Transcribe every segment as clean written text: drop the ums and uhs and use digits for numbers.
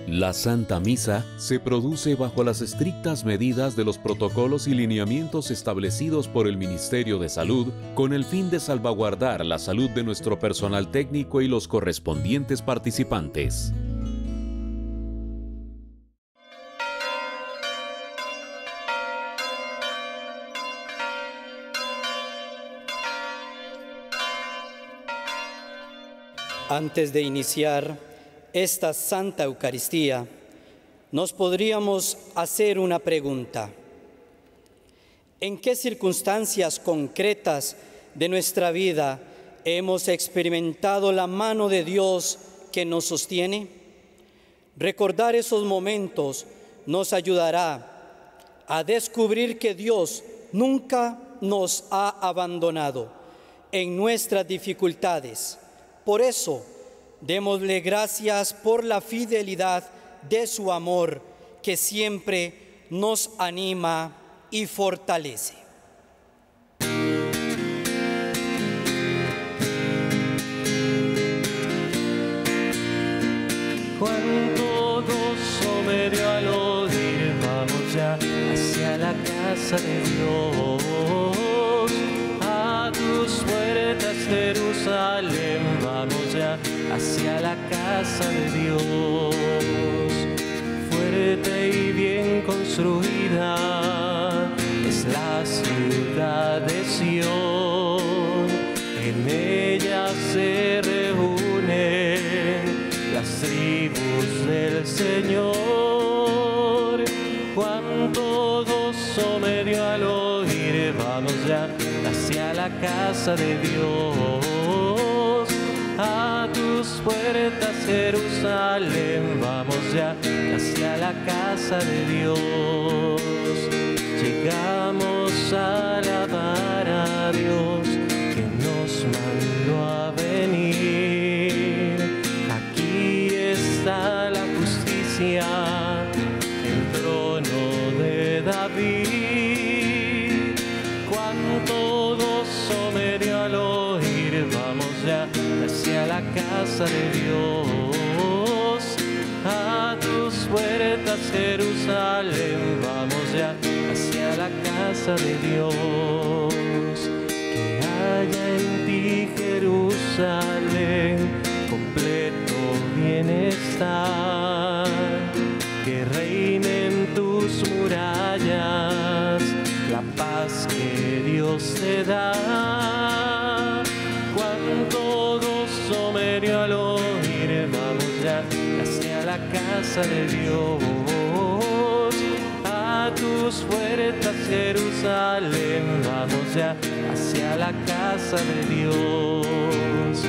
La Santa Misa se produce bajo las estrictas medidas de los protocolos y lineamientos establecidos por el Ministerio de Salud con el fin de salvaguardar la salud de nuestro personal técnico y los correspondientes participantes. Antes de iniciar esta Santa Eucaristía, nos podríamos hacer una pregunta. ¿En qué circunstancias concretas de nuestra vida hemos experimentado la mano de Dios que nos sostiene? Recordar esos momentos nos ayudará a descubrir que Dios nunca nos ha abandonado en nuestras dificultades. Por eso, démosle gracias por la fidelidad de su amor que siempre nos anima y fortalece. Cuánto gozo me dio al oír, vamos ya hacia la casa de Dios. A tus puertas, Jerusalén, vamos ya hacia la casa de Dios. Fuerte y bien construida es la ciudad de Sión. En ella se reúnen las tribus del Señor. Cuánto gozo me dio al oír, vamos ya hacia la casa de Dios. A tus puertas, Jerusalén, vamos ya hacia la casa de Dios. Llegamos a alabar a Dios que nos mandó a venir. Aquí está la justicia, el trono de David. Cuánto gozo me dio al oír, vamos ya hacia la casa de Dios. A tus puertas, Jerusalén, vamos ya hacia la casa de Dios. Que haya en ti, Jerusalén, completo bienestar. Que reine en tus murallas la paz que Dios te da. Cuánto gozo me dio al oír, vamos ya hacia la casa de Dios. A tus puertas, Jerusalén, vamos ya hacia la casa de Dios.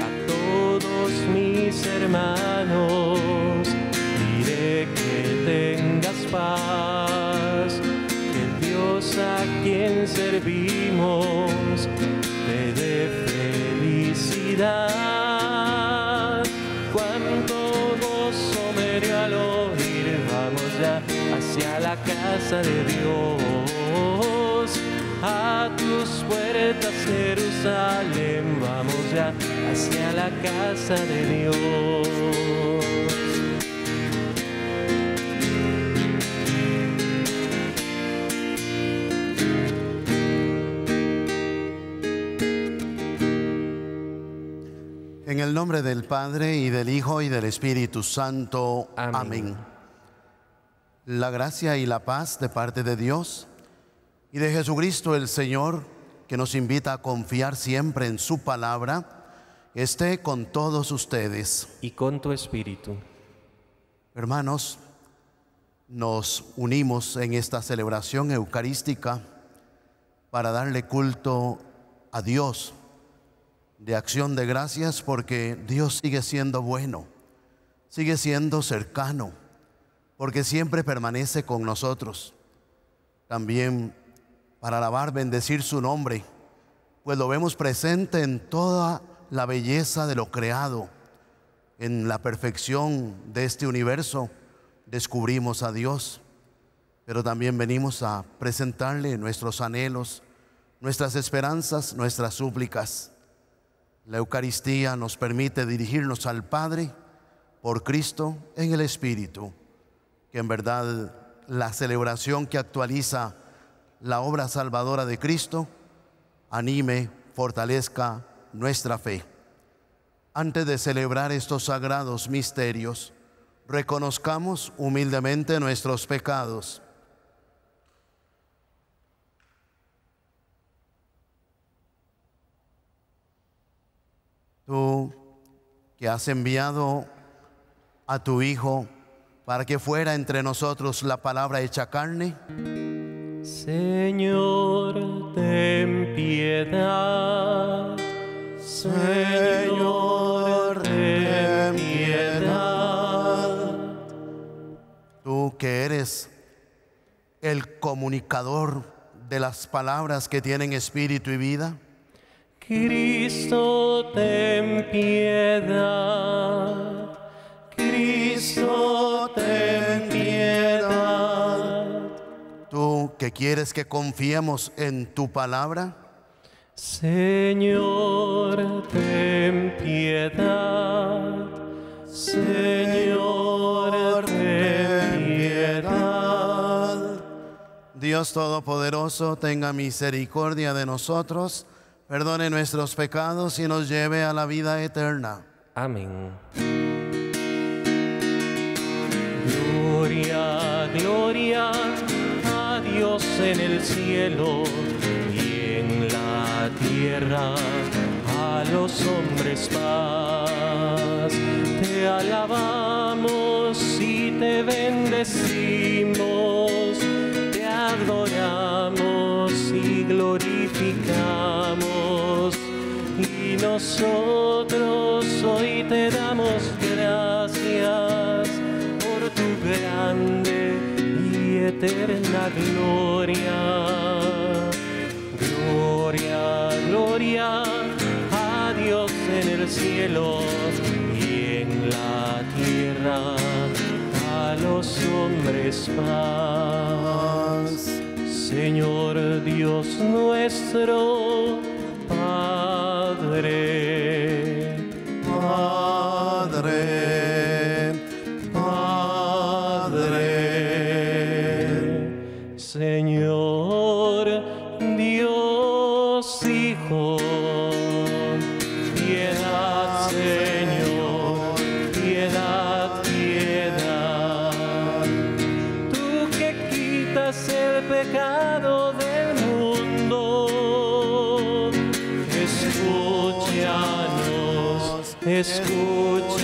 A todos mis hermanos diré que tengas paz, que el Dios a quien servimos te dé felicidad. Cuánto gozo me dio al oír, vamos ya hacia la casa de Dios. A tus puertas, Jerusalén, vamos ya hacia la casa de Dios. En el nombre del Padre, y del Hijo, y del Espíritu Santo. Amén. Amén. La gracia y la paz de parte de Dios y de Jesucristo el Señor, que nos invita a confiar siempre en su palabra, esté con todos ustedes. Y con tu espíritu. Hermanos, nos unimos en esta celebración eucarística para darle culto a Dios, de acción de gracias, porque Dios sigue siendo bueno, sigue siendo cercano, porque siempre permanece con nosotros. También para alabar, bendecir su nombre, pues lo vemos presente en toda la belleza de lo creado. En la perfección de este universo descubrimos a Dios, pero también venimos a presentarle nuestros anhelos, nuestras esperanzas, nuestras súplicas. La Eucaristía nos permite dirigirnos al Padre por Cristo en el Espíritu. Que en verdad la celebración que actualiza la obra salvadora de Cristo anime, fortalezca nuestra fe. Antes de celebrar estos sagrados misterios, reconozcamos humildemente nuestros pecados. Tú que has enviado a tu Hijo para que fuera entre nosotros la palabra hecha carne, Señor, ten piedad. Señor, ten piedad. tú que eres el comunicador de las palabras que tienen espíritu y vida, Cristo, ten piedad. Cristo, ten piedad. tú que quieres que confiemos en tu palabra, Señor, ten piedad. Señor, ten piedad. Dios Todopoderoso, tenga misericordia de nosotros, perdone nuestros pecados y nos lleve a la vida eterna. Amén. Gloria, gloria a Dios en el cielo y en la tierra a los hombres paz. Te alabamos y te bendecimos, te adoramos y glorificamos. Y nosotros hoy te damos gracias por tu grande y eterna gloria. Gloria, gloria a Dios en el cielo y en la tierra a los hombres paz. Señor Dios nuestro, Padre, Padre, Padre, Señor Dios Hijo, piedad, Señor, piedad, piedad. Tú que quitas el pecado del mundo, escúchanos, escúchanos.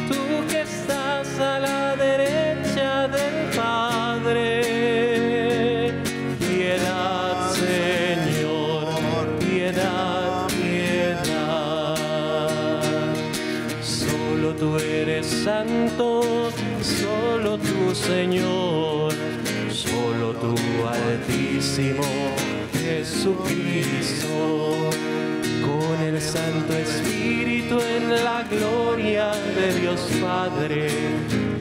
Tú que estás a la derecha del Padre, piedad, Señor, piedad, piedad. Solo tú eres santo, solo tú, Señor, solo tú, Altísimo Jesucristo, con el Santo Espíritu en la gloria de Dios Padre.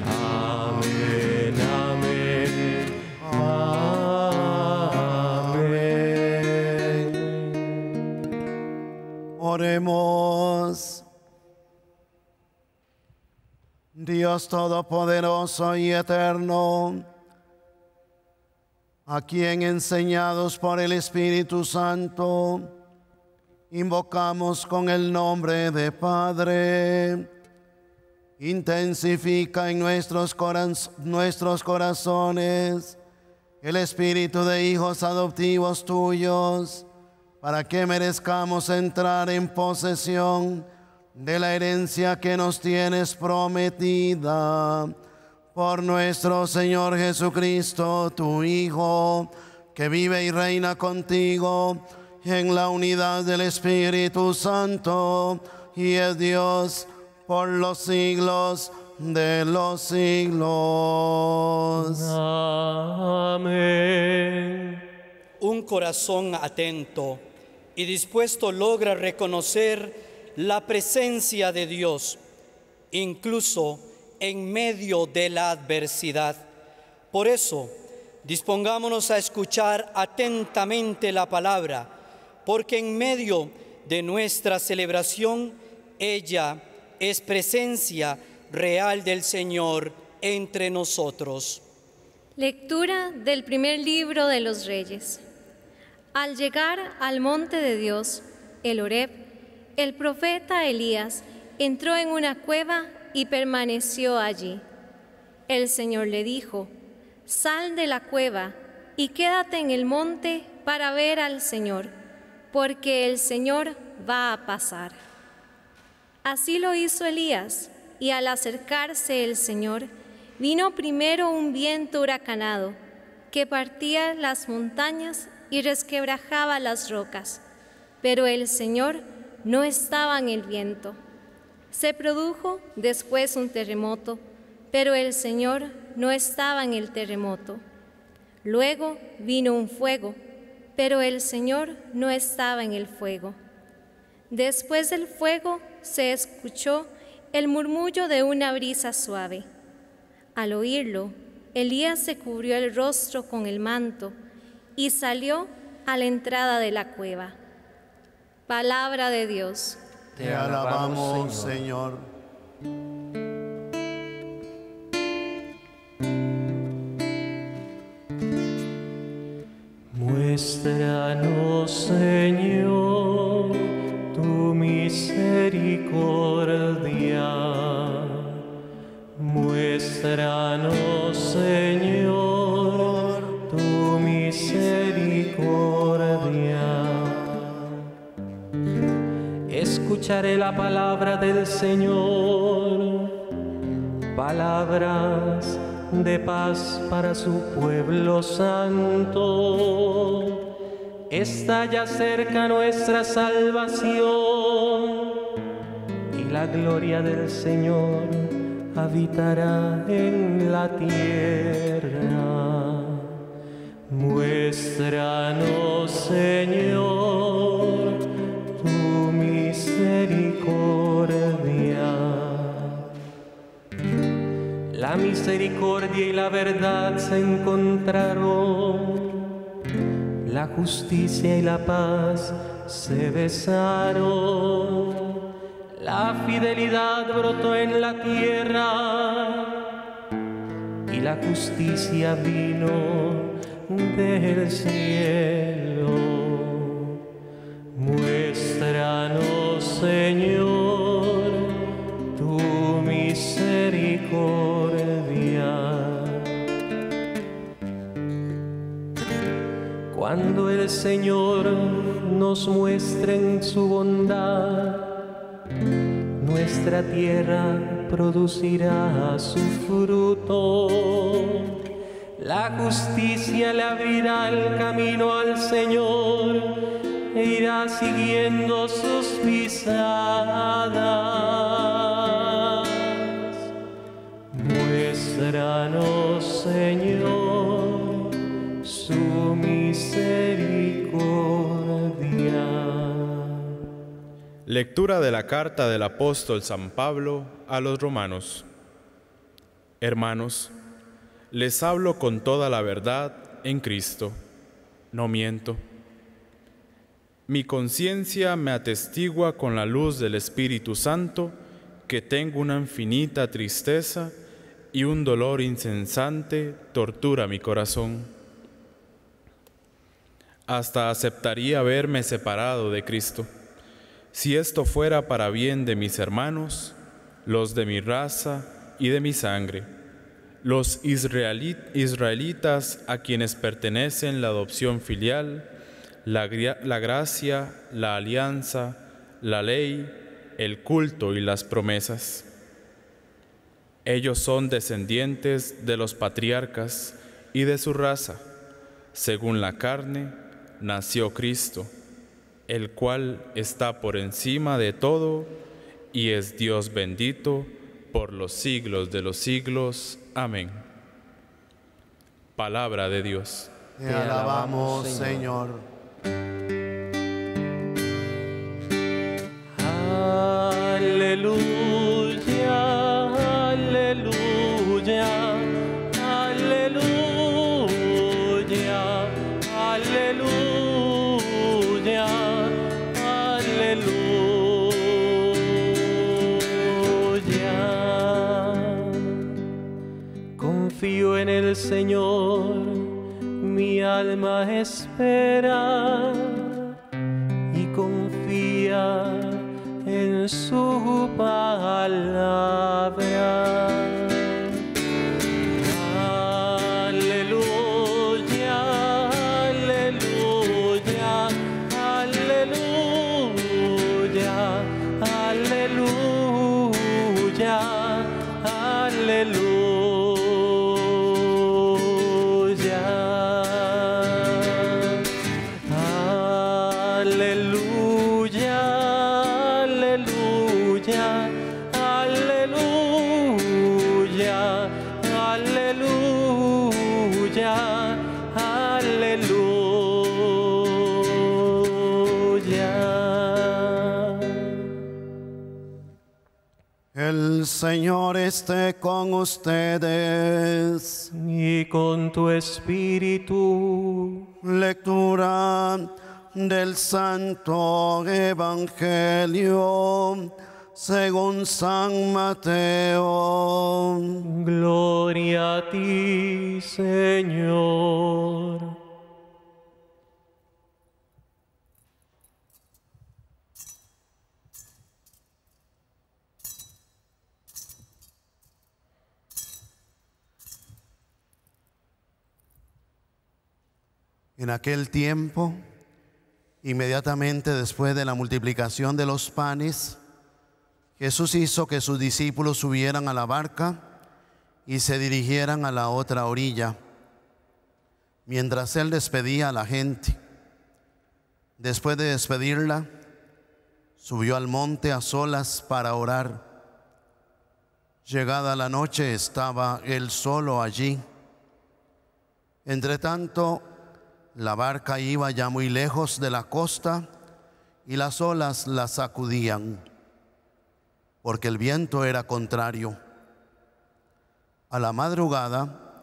Amén, amén, amén. oremos. Dios Todopoderoso y Eterno, a quien enseñados por el Espíritu Santo, invocamos con el nombre de Padre, intensifica en nuestros corazones el espíritu de hijos adoptivos tuyos, para que merezcamos entrar en posesión de la herencia que nos tienes prometida. Por nuestro Señor Jesucristo, tu Hijo, que vive y reina contigo en la unidad del Espíritu Santo, y es Dios por los siglos de los siglos. Amén. Un corazón atento y dispuesto logra reconocer la presencia de Dios, incluso en medio de la adversidad. Por eso, dispongámonos a escuchar atentamente la palabra, porque en medio de nuestra celebración, ella es presencia real del Señor entre nosotros. Lectura del primer libro de los Reyes. Al llegar al monte de Dios, el Horeb, el profeta Elías entró en una cueva y permaneció allí. El Señor le dijo: «Sal de la cueva y quédate en el monte para ver al Señor, porque el Señor va a pasar». Así lo hizo Elías, y al acercarse el Señor, vino primero un viento huracanado que partía las montañas y resquebrajaba las rocas, pero el Señor no estaba en el viento. Se produjo después un terremoto, pero el Señor no estaba en el terremoto. Luego vino un fuego, pero el Señor no estaba en el fuego. Después del fuego se escuchó el murmullo de una brisa suave. Al oírlo, Elías se cubrió el rostro con el manto y salió a la entrada de la cueva. Palabra de Dios. Te alabamos, Señor. Muéstranos, Señor, tu misericordia. Muéstranos, Señor, tu misericordia. Escucharé la palabra del Señor, palabras de paz para su pueblo santo. Está ya cerca nuestra salvación, y la gloria del Señor habitará en la tierra. Muéstranos, Señor, tu misericordia. La misericordia y la verdad se encontraron, la justicia y la paz se besaron, la fidelidad brotó en la tierra y la justicia vino del cielo. Muéstranos, Señor, tu misericordia. Cuando el Señor nos muestre en su bondad, nuestra tierra producirá su fruto. La justicia le abrirá el camino al Señor e irá siguiendo sus pisadas. Muéstranos, Señor, su misericordia. Lectura de la carta del apóstol San Pablo a los romanos. Hermanos, les hablo con toda la verdad en Cristo. No miento. Mi conciencia me atestigua con la luz del Espíritu Santo que tengo una infinita tristeza y un dolor incesante tortura mi corazón. Hasta aceptaría verme separado de Cristo, si esto fuera para bien de mis hermanos, los de mi raza y de mi sangre, los israelitas a quienes pertenecen la adopción filial, la gracia, la alianza, la ley, el culto y las promesas. Ellos son descendientes de los patriarcas y de su raza. Según la carne, nació Cristo, el cual está por encima de todo y es Dios bendito por los siglos de los siglos. Amén. Palabra de Dios. Te alabamos, Señor. Aleluya, aleluya, aleluya, aleluya, aleluya. el Señor mi alma espera y confía en su palabra. Aleluya, aleluya, aleluya, aleluya, aleluya. El Señor esté con ustedes. Y con tu espíritu. Lectura del Santo Evangelio según San Mateo. Gloria a ti, Señor. En aquel tiempo, inmediatamente después de la multiplicación de los panes, Jesús hizo que sus discípulos subieran a la barca y se dirigieran a la otra orilla, mientras Él despedía a la gente. Después de despedirla, subió al monte a solas para orar. Llegada la noche, estaba Él solo allí. Entretanto, la barca iba ya muy lejos de la costa y las olas la sacudían, porque el viento era contrario. A la madrugada,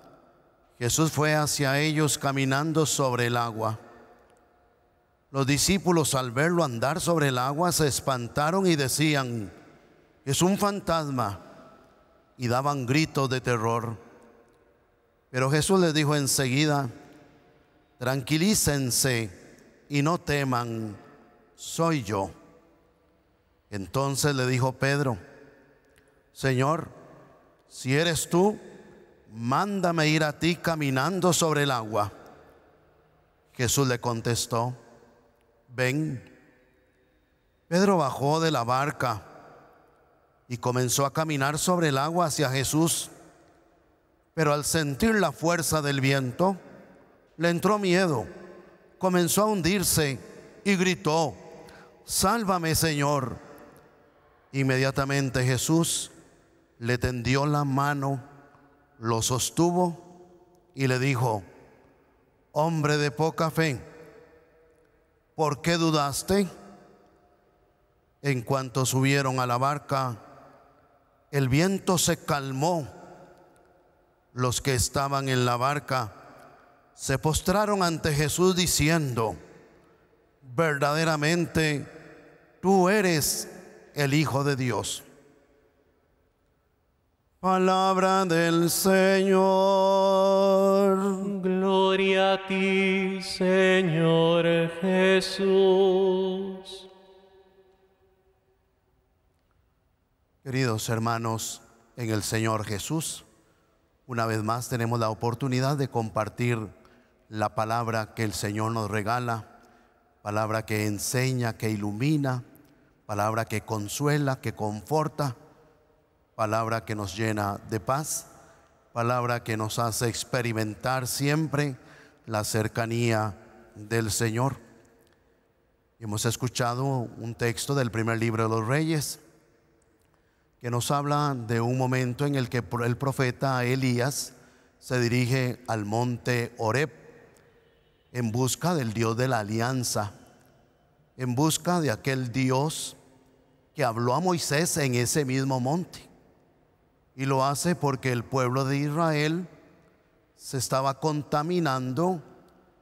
Jesús fue hacia ellos caminando sobre el agua. Los discípulos, al verlo andar sobre el agua, se espantaron y decían: «Es un fantasma», y daban gritos de terror. Pero Jesús les dijo enseguida: «Tranquilícense y no teman, soy yo». Entonces le dijo Pedro: «Señor, si eres tú, mándame ir a ti caminando sobre el agua». Jesús le contestó: «Ven». Pedro bajó de la barca y comenzó a caminar sobre el agua hacia Jesús, pero al sentir la fuerza del viento, le entró miedo, comenzó a hundirse y gritó: «Sálvame, Señor». Inmediatamente Jesús le tendió la mano, lo sostuvo y le dijo: «Hombre de poca fe, ¿por qué dudaste?». En cuanto subieron a la barca, el viento se calmó. Los que estaban en la barca se postraron ante Jesús diciendo: «Verdaderamente, tú eres el Hijo de Dios». Palabra del Señor. Gloria a ti, Señor Jesús. Queridos hermanos en el Señor Jesús, una vez más tenemos la oportunidad de compartir la palabra que el Señor nos regala, palabra que enseña, que ilumina, palabra que consuela, que conforta, palabra que nos llena de paz, palabra que nos hace experimentar siempre la cercanía del Señor. Hemos escuchado un texto del primer libro de los Reyes que nos habla de un momento en el que el profeta Elías se dirige al monte Horeb en busca del Dios de la alianza, en busca de aquel Dios que habló a Moisés en ese mismo monte. Y lo hace porque el pueblo de Israel se estaba contaminando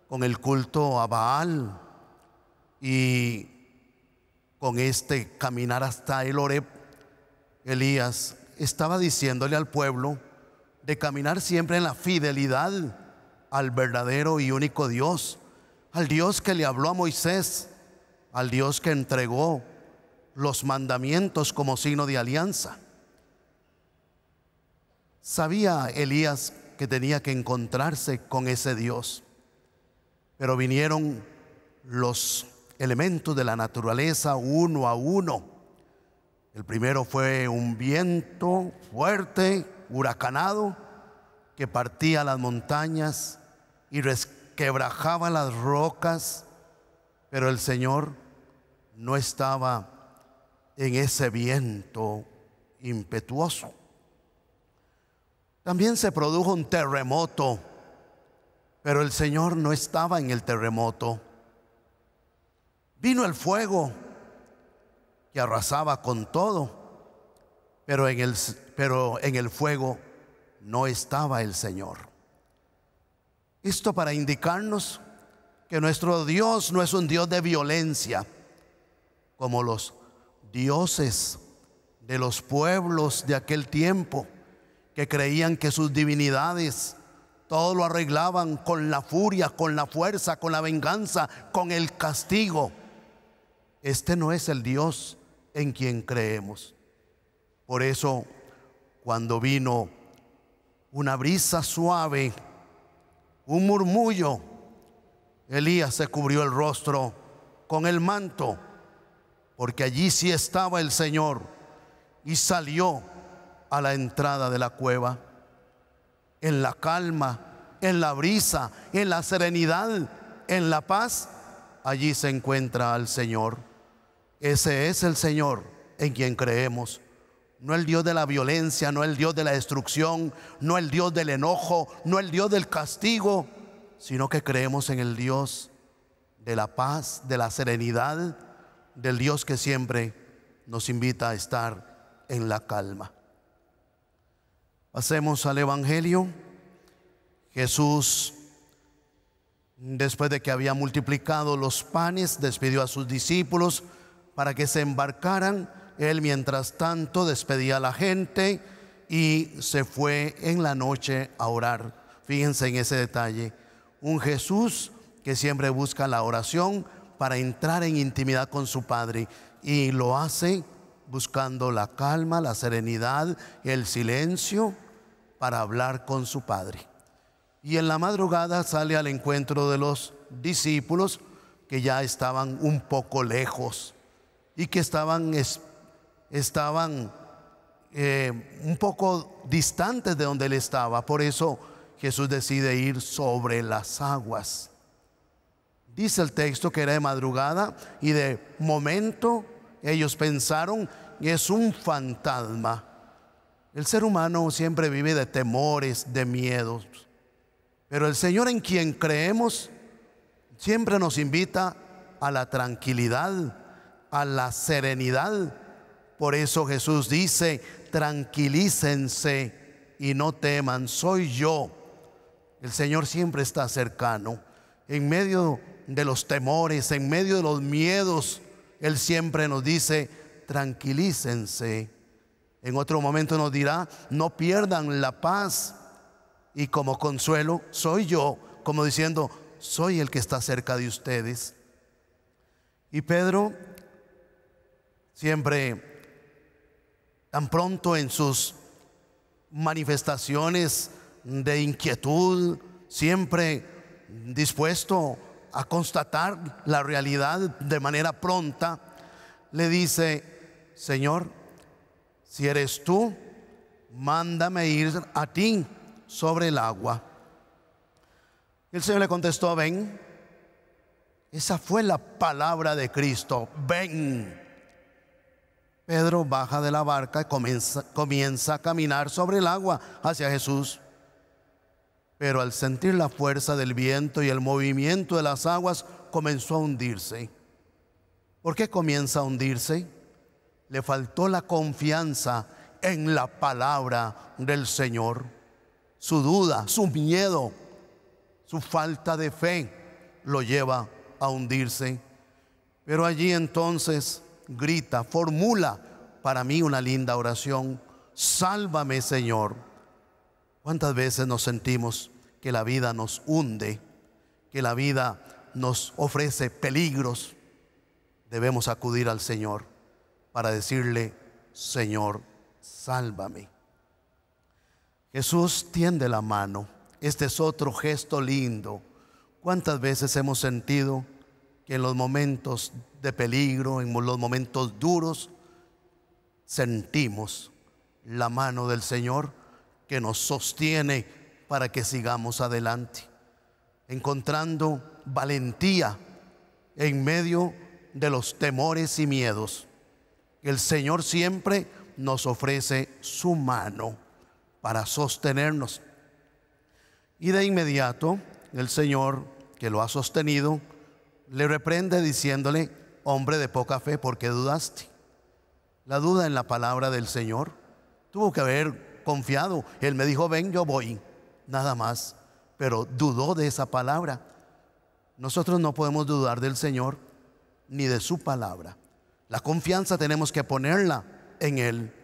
con el culto a Baal, y con este caminar hasta el Horeb, Elías estaba diciéndole al pueblo: de caminar siempre en la fidelidad al verdadero y único Dios, al Dios que le habló a Moisés, al Dios que entregó los mandamientos como signo de alianza. Sabía Elías que tenía que encontrarse con ese Dios, pero vinieron los elementos de la naturaleza uno a uno. El primero fue un viento fuerte, huracanado, que partía las montañas y resquebrajaba las rocas, pero el Señor no estaba en ese viento impetuoso. También se produjo un terremoto, pero el Señor no estaba en el terremoto. Vino el fuego que arrasaba con todo, pero en el fuego no estaba el Señor. Esto para indicarnos que nuestro Dios no es un Dios de violencia, como los dioses de los pueblos de aquel tiempo, que creían que sus divinidades todo lo arreglaban con la furia, con la fuerza, con la venganza, con el castigo. Este no es el Dios en quien creemos. Por eso, cuando vino una brisa suave, un murmullo, Elías se cubrió el rostro con el manto, porque allí sí estaba el Señor, y salió a la entrada de la cueva. En la calma, en la brisa, en la serenidad, en la paz, allí se encuentra al Señor. Ese es el Señor en quien creemos. No el Dios de la violencia, no el Dios de la destrucción, no el Dios del enojo, no el Dios del castigo, sino que creemos en el Dios de la paz, de la serenidad, del Dios que siempre nos invita a estar en la calma. Pasemos al Evangelio. Jesús, después de que había multiplicado los panes, despidió a sus discípulos para que se embarcaran. Él, mientras tanto, despedía a la gente y se fue en la noche a orar. Fíjense en ese detalle. Un Jesús que siempre busca la oración para entrar en intimidad con su Padre, y lo hace buscando la calma, la serenidad, el silencio para hablar con su Padre. Y en la madrugada sale al encuentro de los discípulos que ya estaban un poco lejos y que estaban un poco distantes de donde él estaba. Por eso Jesús decide ir sobre las aguas. Dice el texto que era de madrugada, y de momento ellos pensaron que es un fantasma. El ser humano siempre vive de temores, de miedos, pero el Señor en quien creemos siempre nos invita a la tranquilidad, a la serenidad. Por eso Jesús dice: tranquilícense y no teman, soy yo. El Señor siempre está cercano. En medio de los temores, en medio de los miedos, Él siempre nos dice: tranquilícense. En otro momento nos dirá: no pierdan la paz. Y como consuelo, soy yo, como diciendo: soy el que está cerca de ustedes. Y Pedro, siempre tan pronto en sus manifestaciones de inquietud, siempre dispuesto a constatar la realidad de manera pronta, le dice: Señor, si eres tú, mándame ir a ti sobre el agua. El Señor le contestó: ven. Esa fue la palabra de Cristo: ven. Pedro baja de la barca y comienza a caminar sobre el agua hacia Jesús. Pero al sentir la fuerza del viento y el movimiento de las aguas, comenzó a hundirse. ¿Por qué comienza a hundirse? Le faltó la confianza en la palabra del Señor. Su duda, su miedo, su falta de fe lo lleva a hundirse. Pero allí entonces grita, formula para mí una linda oración: sálvame, Señor. ¿Cuántas veces nos sentimos que la vida nos hunde, que la vida nos ofrece peligros? Debemos acudir al Señor para decirle: Señor, sálvame. Jesús tiende la mano. Este es otro gesto lindo. ¿Cuántas veces hemos sentido que en los momentos de peligro, en los momentos duros, sentimos la mano del Señor que nos sostiene para que sigamos adelante, encontrando valentía en medio de los temores y miedos? El Señor siempre nos ofrece su mano para sostenernos. Y de inmediato el Señor, que lo ha sostenido, le reprende diciéndole: hombre de poca fe, ¿por qué dudaste? La duda en la palabra del Señor. Tuvo que haber confiado. Él me dijo: ven, yo voy, nada más. Pero dudó de esa palabra. Nosotros no podemos dudar del Señor ni de su palabra. La confianza tenemos que ponerla en Él.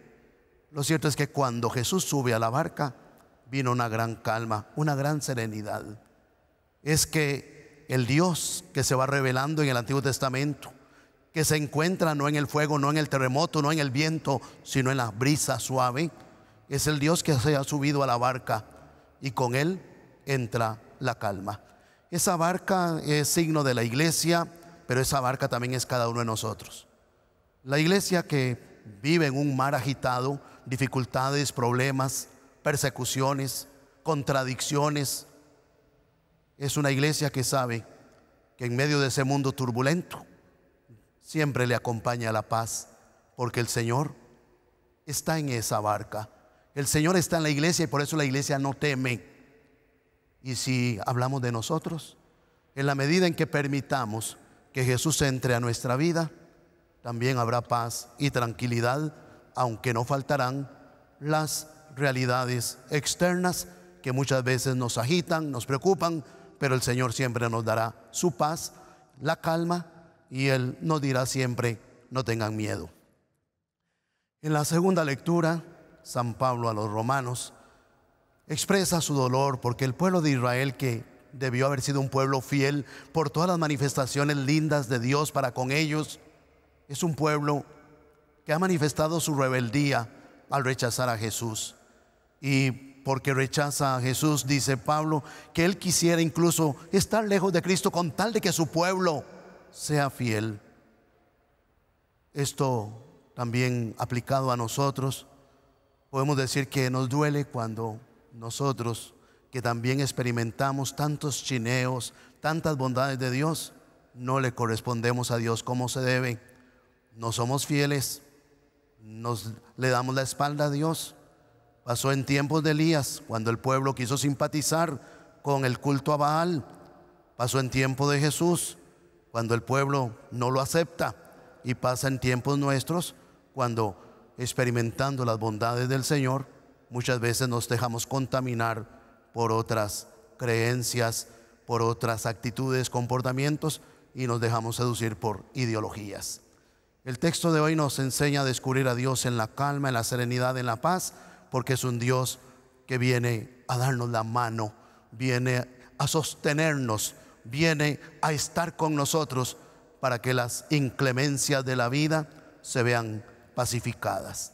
Lo cierto es que cuando Jesús sube a la barca, vino una gran calma, una gran serenidad. Es que el Dios que se va revelando en el Antiguo Testamento, que se encuentra no en el fuego, no en el terremoto, no en el viento, sino en la brisa suave, es el Dios que se ha subido a la barca, y con Él entra la calma. Esa barca es signo de la iglesia, pero esa barca también es cada uno de nosotros. La iglesia que vive en un mar agitado, dificultades, problemas, persecuciones, contradicciones, es una iglesia que sabe que en medio de ese mundo turbulento siempre le acompaña la paz, porque el Señor está en esa barca. El Señor está en la iglesia y por eso la iglesia no teme. Y si hablamos de nosotros, en la medida en que permitamos que Jesús entre a nuestra vida, también habrá paz y tranquilidad, aunque no faltarán las realidades externas que muchas veces nos agitan, nos preocupan, pero el Señor siempre nos dará su paz, la calma, y Él nos dirá siempre: no tengan miedo. En la segunda lectura, San Pablo a los romanos expresa su dolor porque el pueblo de Israel, que debió haber sido un pueblo fiel por todas las manifestaciones lindas de Dios para con ellos, es un pueblo que ha manifestado su rebeldía al rechazar a Jesús. Y porque rechaza a Jesús, dice Pablo, que él quisiera incluso estar lejos de Cristo con tal de que su pueblo sea fiel. Esto también aplicado a nosotros, podemos decir que nos duele cuando nosotros, que también experimentamos tantos chineos, tantas bondades de Dios, no le correspondemos a Dios como se debe. No somos fieles, le damos la espalda a Dios. Pasó en tiempos de Elías, cuando el pueblo quiso simpatizar con el culto a Baal. Pasó en tiempo de Jesús, cuando el pueblo no lo acepta. Y pasa en tiempos nuestros, cuando experimentando las bondades del Señor, muchas veces nos dejamos contaminar por otras creencias, por otras actitudes, comportamientos, y nos dejamos seducir por ideologías. El texto de hoy nos enseña a descubrir a Dios en la calma, en la serenidad, en la paz, porque es un Dios que viene a darnos la mano, viene a sostenernos, viene a estar con nosotros para que las inclemencias de la vida se vean pacificadas.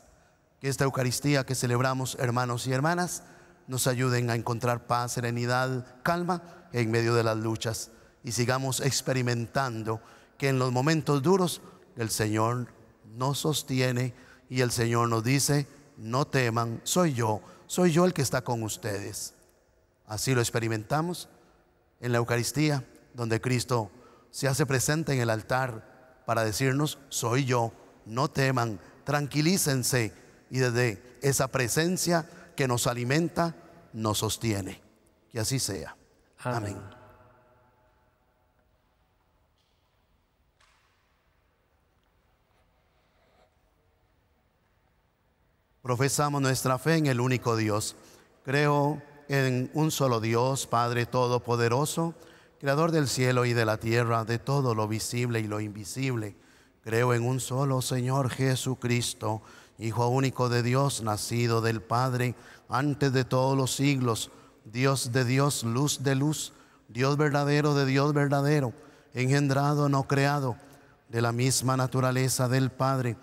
Que esta Eucaristía que celebramos, hermanos y hermanas, nos ayuden a encontrar paz, serenidad, calma en medio de las luchas, y sigamos experimentando que en los momentos duros el Señor nos sostiene y el Señor nos dice: no teman, soy yo el que está con ustedes. Así lo experimentamos en la Eucaristía, donde Cristo se hace presente en el altar para decirnos: soy yo, no teman, tranquilícense. Y desde esa presencia que nos alimenta, nos sostiene. Que así sea. Amén. Profesamos nuestra fe en el único Dios. Creo en un solo Dios, Padre Todopoderoso, Creador del cielo y de la tierra, de todo lo visible y lo invisible. Creo en un solo Señor Jesucristo, Hijo único de Dios, nacido del Padre, antes de todos los siglos, Dios de Dios, luz de luz, Dios verdadero de Dios verdadero, engendrado, no creado, de la misma naturaleza del Padre,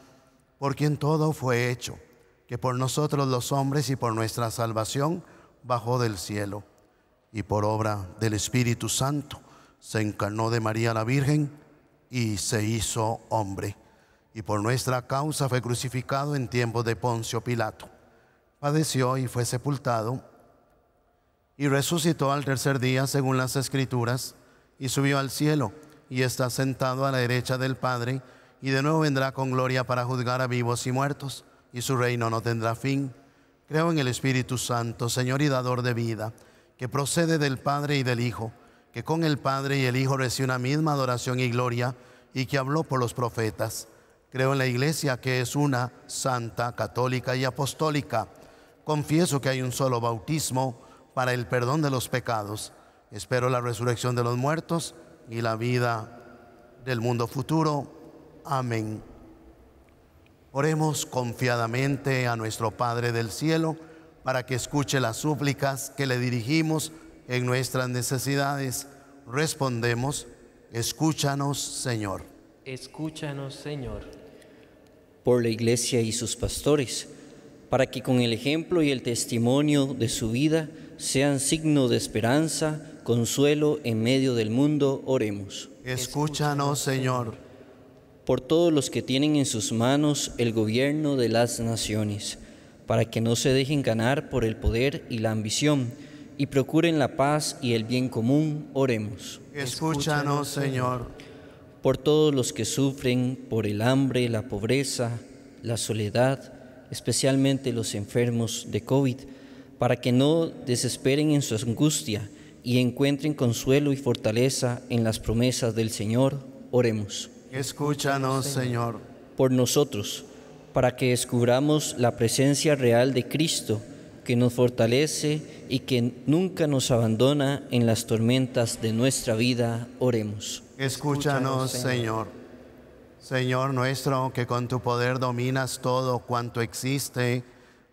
por quien todo fue hecho, que por nosotros los hombres y por nuestra salvación bajó del cielo, y por obra del Espíritu Santo se encarnó de María la Virgen y se hizo hombre, y por nuestra causa fue crucificado en tiempos de Poncio Pilato. Padeció y fue sepultado, y resucitó al tercer día según las Escrituras, y subió al cielo, y está sentado a la derecha del Padre, y de nuevo vendrá con gloria para juzgar a vivos y muertos, y su reino no tendrá fin. Creo en el Espíritu Santo, Señor y dador de vida, que procede del Padre y del Hijo, que con el Padre y el Hijo recibe una misma adoración y gloria, y que habló por los profetas. Creo en la Iglesia, que es una, santa, católica y apostólica. Confieso que hay un solo bautismo para el perdón de los pecados. Espero la resurrección de los muertos y la vida del mundo futuro. Amén. Oremos confiadamente a nuestro Padre del cielo para que escuche las súplicas que le dirigimos en nuestras necesidades. Respondemos: escúchanos, Señor. Escúchanos, Señor. Por la Iglesia y sus pastores, para que con el ejemplo y el testimonio de su vida sean signo de esperanza, consuelo en medio del mundo, oremos. Escúchanos, Señor. Por todos los que tienen en sus manos el gobierno de las naciones, para que no se dejen ganar por el poder y la ambición, y procuren la paz y el bien común, oremos. Escúchanos, Señor. Por todos los que sufren por el hambre, la pobreza, la soledad, especialmente los enfermos de COVID, para que no desesperen en su angustia y encuentren consuelo y fortaleza en las promesas del Señor, oremos. Escúchanos, Señor. Por nosotros, para que descubramos la presencia real de Cristo, que nos fortalece y que nunca nos abandona en las tormentas de nuestra vida, oremos. Escúchanos, Señor. Señor nuestro, que con tu poder dominas todo cuanto existe,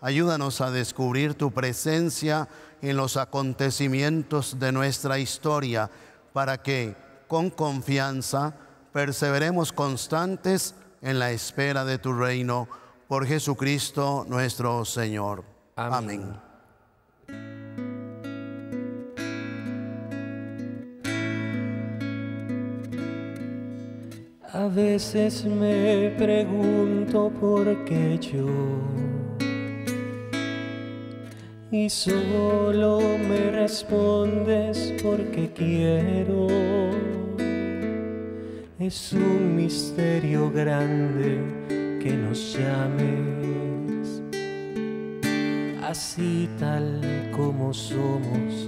ayúdanos a descubrir tu presencia en los acontecimientos de nuestra historia, para que, con confianza, perseveremos constantes en la espera de tu reino, por Jesucristo nuestro Señor. Amén. A veces me pregunto por qué yo, y solo me respondes porque quiero. Es un misterio grande que nos llames, así tal como somos.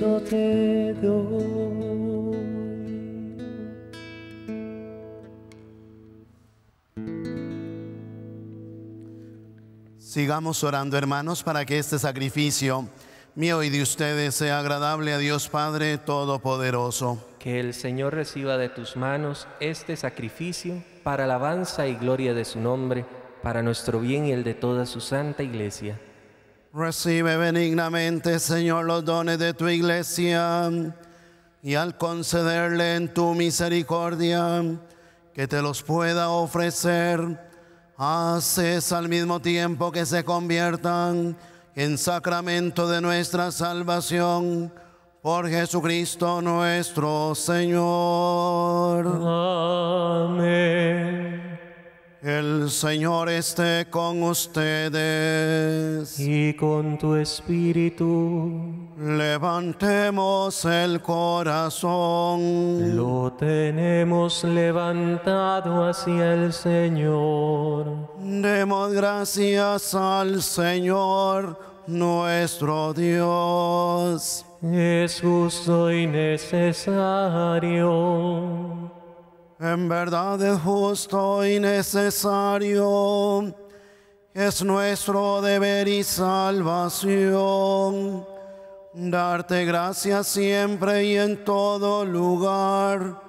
eso te doy. Sigamos orando, hermanos, para que este sacrificio mío y de ustedes sea agradable a Dios Padre Todopoderoso. Que el Señor reciba de tus manos este sacrificio para alabanza y gloria de su nombre, para nuestro bien y el de toda su santa Iglesia. Recibe benignamente, Señor, los dones de tu Iglesia, y al concederle en tu misericordia que te los pueda ofrecer, haces al mismo tiempo que se conviertan en sacramento de nuestra salvación, por Jesucristo nuestro Señor. Amén. El Señor esté con ustedes. Y con tu espíritu. Levantemos el corazón. Lo tenemos levantado hacia el Señor. Demos gracias al Señor nuestro Dios. Es justo y necesario. En verdad es justo y necesario. Es nuestro deber y salvación darte gracias siempre y en todo lugar,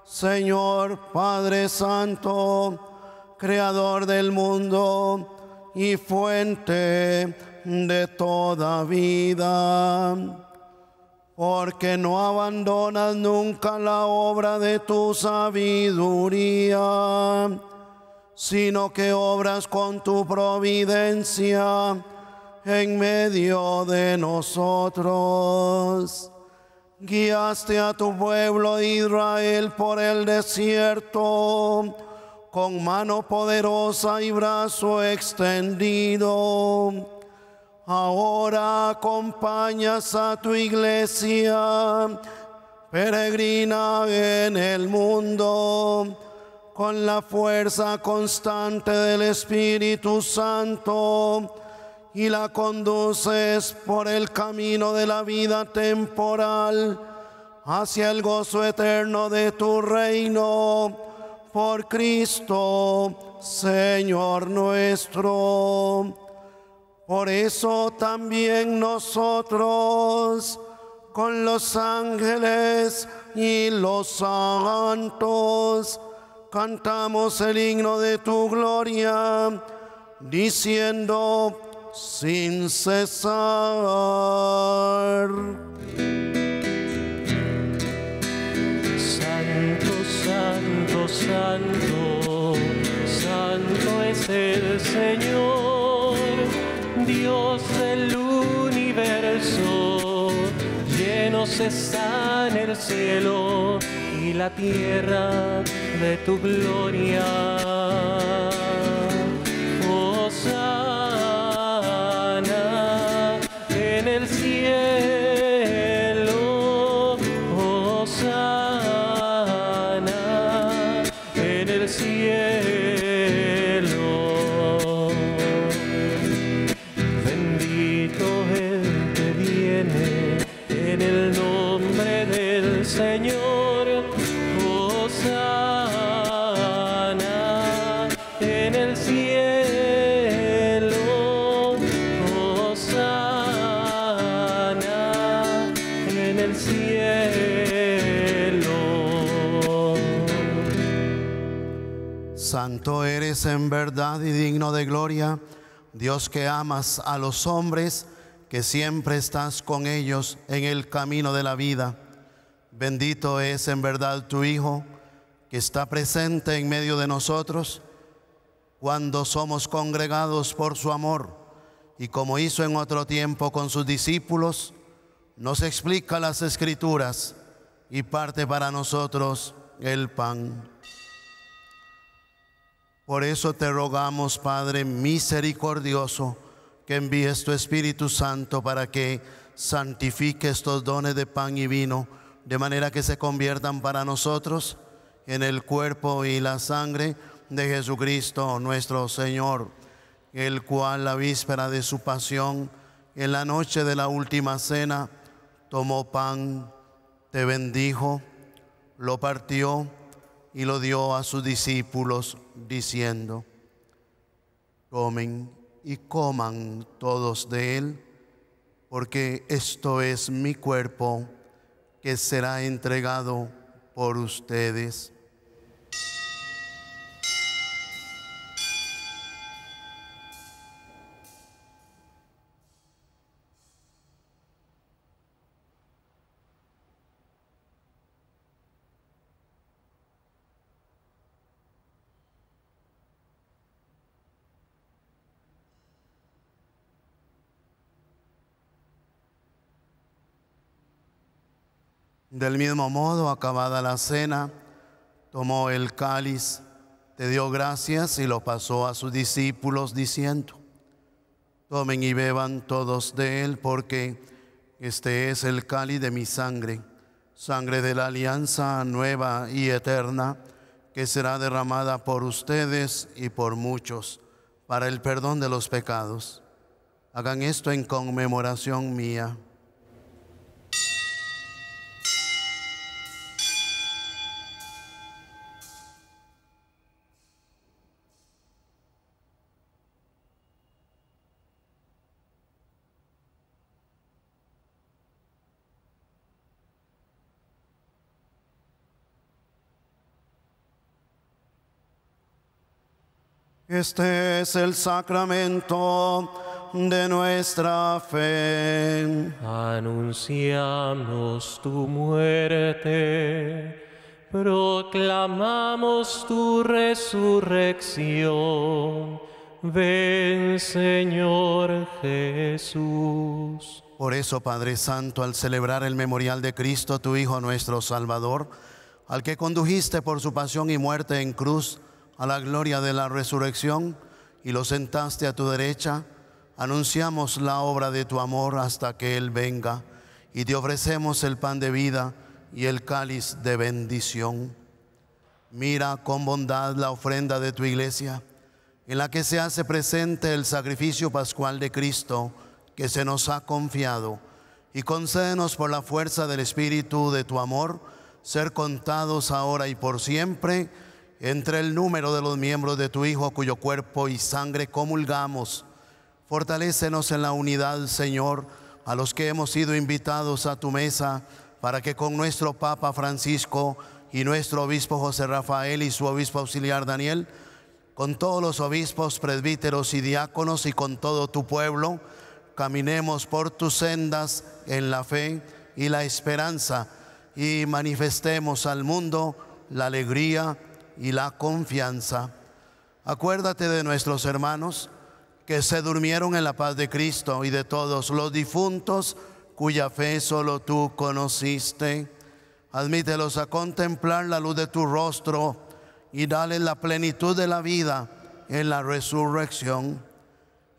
Señor Padre Santo, Creador del mundo y fuente de toda vida, porque no abandonas nunca la obra de tu sabiduría, sino que obras con tu providencia en medio de nosotros. Guiaste a tu pueblo Israel por el desierto con mano poderosa y brazo extendido. Ahora acompañas a tu iglesia peregrina en el mundo con la fuerza constante del Espíritu Santo y la conduces por el camino de la vida temporal hacia el gozo eterno de tu reino, por Cristo, Señor nuestro. Por eso también nosotros, con los ángeles y los santos, cantamos el himno de tu gloria, diciendo sin cesar: Santo, santo, santo, santo es el Señor, Dios del universo. Llenos están el cielo y la tierra de tu gloria. Hosana en el cielo, hosana en el cielo. Bendito el que viene en el nombre del Señor. Hosana en el cielo, hosana en el cielo. Santo eres en verdad y digno de gloria, Dios que amas a los hombres, que siempre estás con ellos en el camino de la vida. Bendito es en verdad tu Hijo, que está presente en medio de nosotros cuando somos congregados por su amor, y como hizo en otro tiempo con sus discípulos, nos explica las Escrituras y parte para nosotros el pan. Por eso te rogamos, Padre misericordioso, que envíes tu Espíritu Santo para que santifique estos dones de pan y vino, de manera que se conviertan para nosotros en el cuerpo y la sangre de Jesucristo nuestro Señor, el cual la víspera de su pasión, en la noche de la última cena, tomó pan, te bendijo, lo partió y lo dio a sus discípulos, diciendo: tomen y coman todos de él, porque esto es mi cuerpo, que será entregado por ustedes. Del mismo modo, acabada la cena, tomó el cáliz, te dio gracias y lo pasó a sus discípulos, diciendo: tomen y beban todos de él, porque este es el cáliz de mi sangre, sangre de la alianza nueva y eterna, que será derramada por ustedes y por muchos para el perdón de los pecados. Hagan esto en conmemoración mía. Este es el sacramento de nuestra fe. Anunciamos tu muerte, proclamamos tu resurrección. Ven, Señor Jesús. Por eso, Padre Santo, al celebrar el memorial de Cristo, tu Hijo nuestro Salvador, al que condujiste por su pasión y muerte en cruz a la gloria de la resurrección y lo sentaste a tu derecha, anunciamos la obra de tu amor hasta que Él venga, y te ofrecemos el pan de vida y el cáliz de bendición. Mira con bondad la ofrenda de tu iglesia, en la que se hace presente el sacrificio pascual de Cristo que se nos ha confiado, y concédenos por la fuerza del Espíritu de tu amor ser contados ahora y por siempre entre el número de los miembros de tu Hijo, cuyo cuerpo y sangre comulgamos. Fortalécenos en la unidad, Señor, a los que hemos sido invitados a tu mesa, para que con nuestro Papa Francisco y nuestro obispo José Rafael y su obispo auxiliar Daniel, con todos los obispos, presbíteros y diáconos y con todo tu pueblo, caminemos por tus sendas en la fe y la esperanza, y manifestemos al mundo la alegría y la confianza. Acuérdate de nuestros hermanos que se durmieron en la paz de Cristo, y de todos los difuntos cuya fe solo tú conociste. Admítelos a contemplar la luz de tu rostro y dale la plenitud de la vida en la resurrección.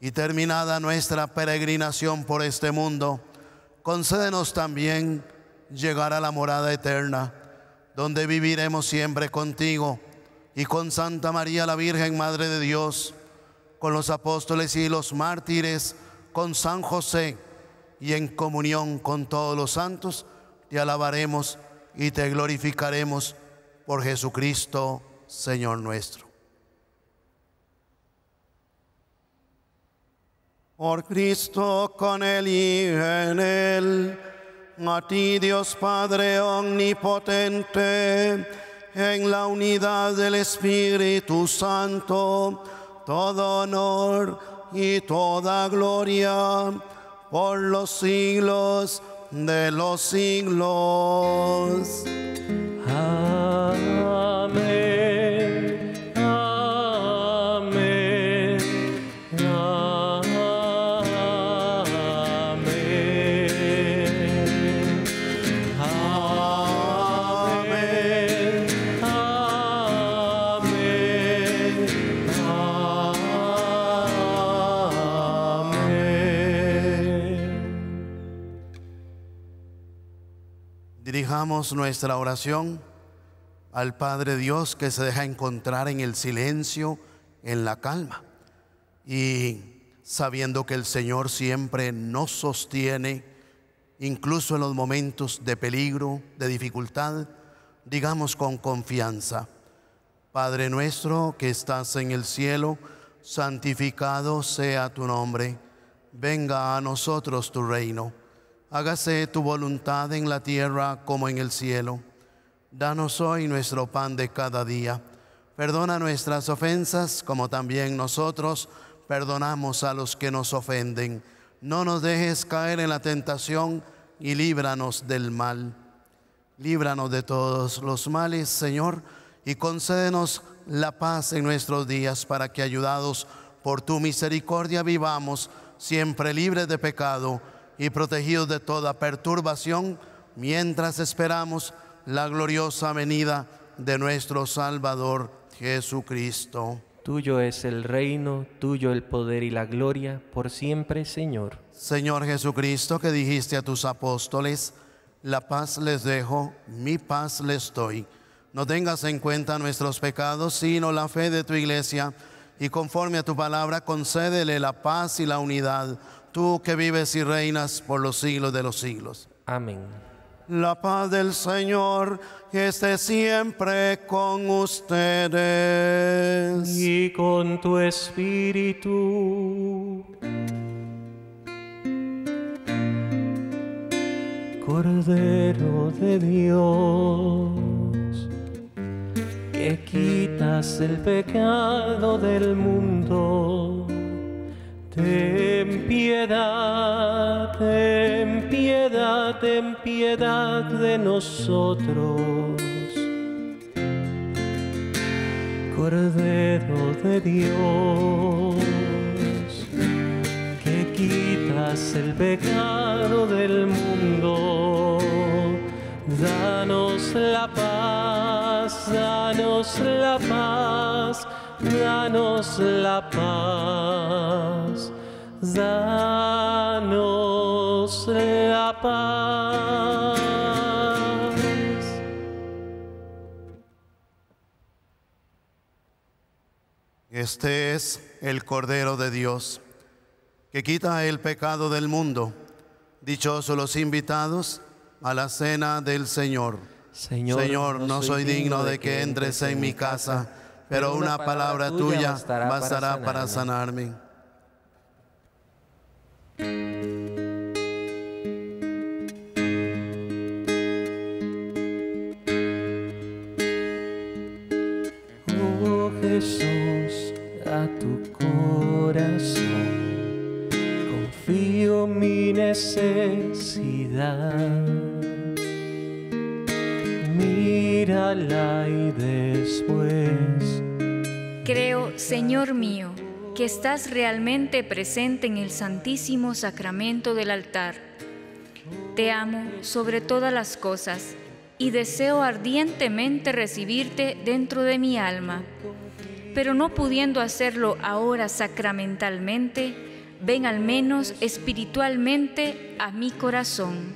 Y terminada nuestra peregrinación por este mundo, concédenos también llegar a la morada eterna, donde viviremos siempre contigo y con Santa María la Virgen, Madre de Dios, con los apóstoles y los mártires, con San José, y en comunión con todos los santos, te alabaremos y te glorificaremos por Jesucristo, Señor nuestro. Por Cristo, con Él y en Él, a ti, Dios Padre omnipotente, en la unidad del Espíritu Santo, todo honor y toda gloria por los siglos de los siglos. Amén, amén, amén, amén, amén. Dirijamos nuestra oración al Padre Dios, que se deja encontrar en el silencio, en la calma, y sabiendo que el Señor siempre nos sostiene incluso en los momentos de peligro, de dificultad, digamos con confianza: Padre nuestro que estás en el cielo, santificado sea tu nombre. Venga a nosotros tu reino. Hágase tu voluntad en la tierra como en el cielo. Danos hoy nuestro pan de cada día. Perdona nuestras ofensas como también nosotros perdonamos a los que nos ofenden. No nos dejes caer en la tentación y líbranos del mal. Líbranos de todos los males, Señor, y concédenos la paz en nuestros días, para que, ayudados por tu misericordia, vivamos siempre libres de pecado y protegidos de toda perturbación, mientras esperamos la gloriosa venida de nuestro Salvador Jesucristo. Tuyo es el reino, tuyo el poder y la gloria, por siempre, Señor. Señor Jesucristo, que dijiste a tus apóstoles: la paz les dejo, mi paz les doy. No tengas en cuenta nuestros pecados, sino la fe de tu Iglesia, y conforme a tu palabra concédele la paz y la unidad, tú que vives y reinas por los siglos de los siglos. Amén. La paz del Señor esté siempre con ustedes. Y con tu espíritu. Cordero de Dios, que quitas el pecado del mundo, ten piedad, ten piedad, ten piedad de nosotros. Cordero de Dios, que quitas el pecado del mundo, danos la paz, danos la paz, danos la paz, danos la paz. Este es el Cordero de Dios, que quita el pecado del mundo. Dichosos los invitados a la cena del Señor. Señor, no soy digno de que entres en mi casa, pero una palabra tuya bastará para sanarme. Oh Jesús, a tu corazón confío mi necesidad. Mírala y después. Creo, Señor mío, que estás realmente presente en el Santísimo Sacramento del altar. Te amo sobre todas las cosas y deseo ardientemente recibirte dentro de mi alma. Pero no pudiendo hacerlo ahora sacramentalmente, ven al menos espiritualmente a mi corazón.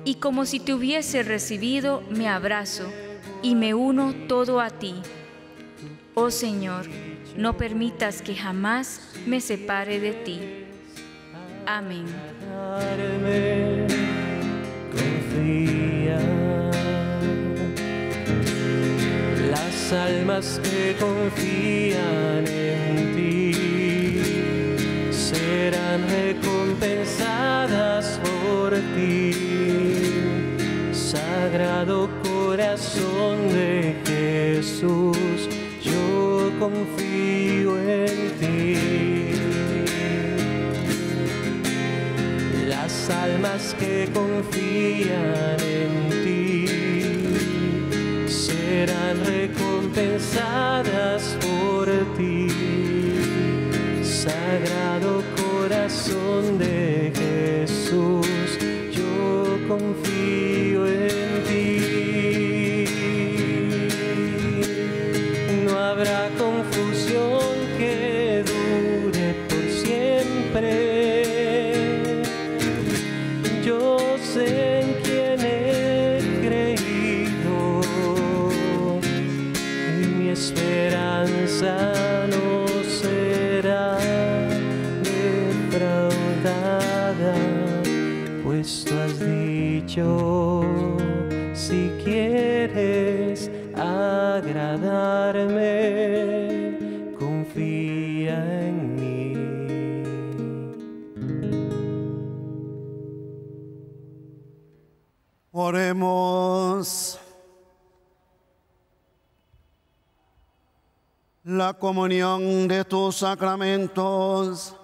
Y como si te hubiese recibido, me abrazo y me uno todo a ti. Oh Señor, no permitas que jamás me separe de ti. Amén. Confía. Las almas que confían en ti serán recompensadas por ti. Sagrado corazón de Jesús, yo confío en ti. Las almas que confían en ti serán recompensadas por ti. Sagrado corazón de Jesús, yo confío en ti. No habrá confusión que dure por siempre. Yo sé en quién he creído y mi esperanza no será defraudada, puesto a dicho, si quieres agradarme, confía en mí. Oremos. La comunión de tus sacramentos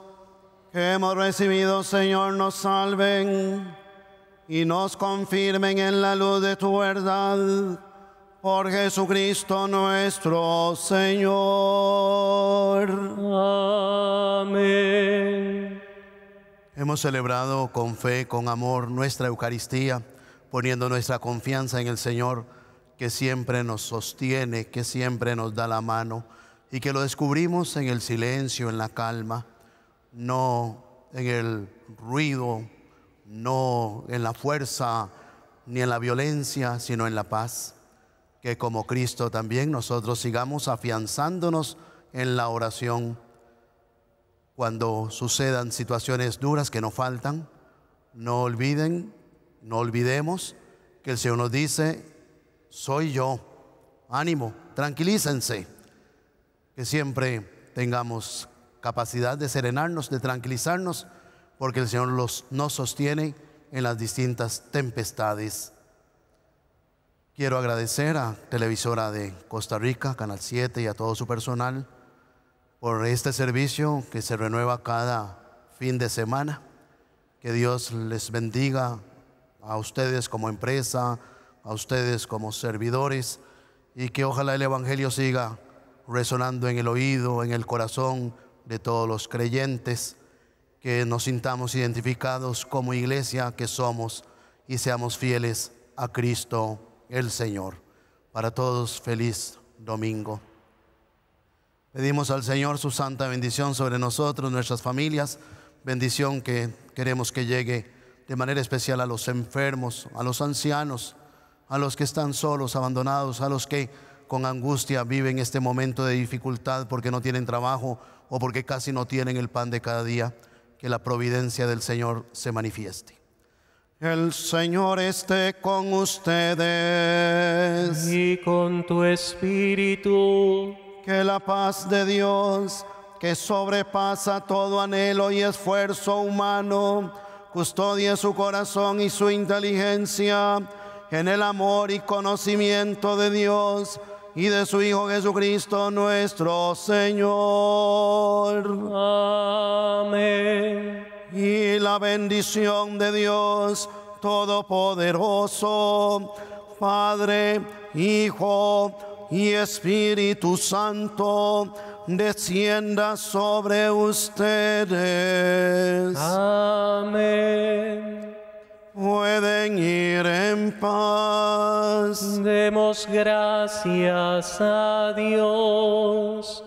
que hemos recibido, Señor, nos salven y nos confirmen en la luz de tu verdad. Por Jesucristo nuestro Señor. Amén. Hemos celebrado con fe, con amor, nuestra Eucaristía, poniendo nuestra confianza en el Señor, que siempre nos sostiene, que siempre nos da la mano, y que lo descubrimos en el silencio, en la calma, no en el ruido, no en la fuerza, ni en la violencia, sino en la paz. Que como Cristo también nosotros sigamos afianzándonos en la oración. Cuando sucedan situaciones duras que no faltan, no olvidemos que el Señor nos dice: soy yo, ánimo, tranquilícense. Que siempre tengamos capacidad de serenarnos, de tranquilizarnos, porque el Señor nos sostiene en las distintas tempestades. Quiero agradecer a Televisora de Costa Rica, Canal 7, y a todo su personal por este servicio que se renueva cada fin de semana. Que Dios les bendiga a ustedes como empresa, a ustedes como servidores, y que ojalá el Evangelio siga resonando en el oído, en el corazón de todos los creyentes, que nos sintamos identificados como iglesia que somos y seamos fieles a Cristo el Señor. Para todos, feliz domingo. Pedimos al Señor su santa bendición sobre nosotros, nuestras familias, bendición que queremos que llegue de manera especial a los enfermos, a los ancianos, a los que están solos, abandonados, a los que con angustia viven este momento de dificultad porque no tienen trabajo o porque casi no tienen el pan de cada día. Que la providencia del Señor se manifieste. El Señor esté con ustedes. Y con tu espíritu. Que la paz de Dios, que sobrepasa todo anhelo y esfuerzo humano, custodie su corazón y su inteligencia en el amor y conocimiento de Dios y de su Hijo Jesucristo nuestro Señor. Amén. Y la bendición de Dios Todopoderoso, Padre, Hijo y Espíritu Santo, descienda sobre ustedes. Amén. Pueden ir en paz. Demos gracias a Dios.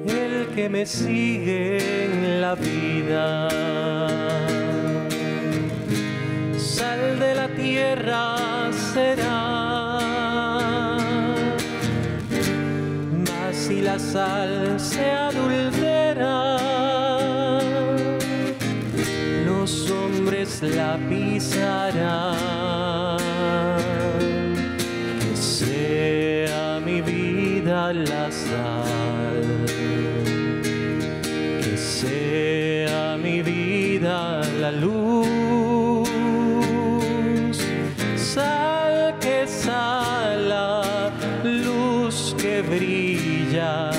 El que me sigue en la vida, sal de la tierra será. Mas si la sal se adultera, los hombres la pisarán. Que sea mi vida la sal, que sea mi vida la luz, sal que sala, luz que brilla,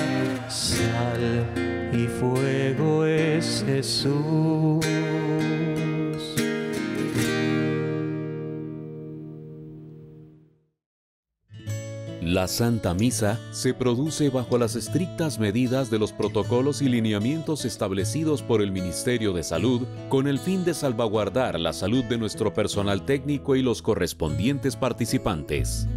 sal y fuego es Jesús. La Santa Misa se produce bajo las estrictas medidas de los protocolos y lineamientos establecidos por el Ministerio de Salud con el fin de salvaguardar la salud de nuestro personal técnico y los correspondientes participantes.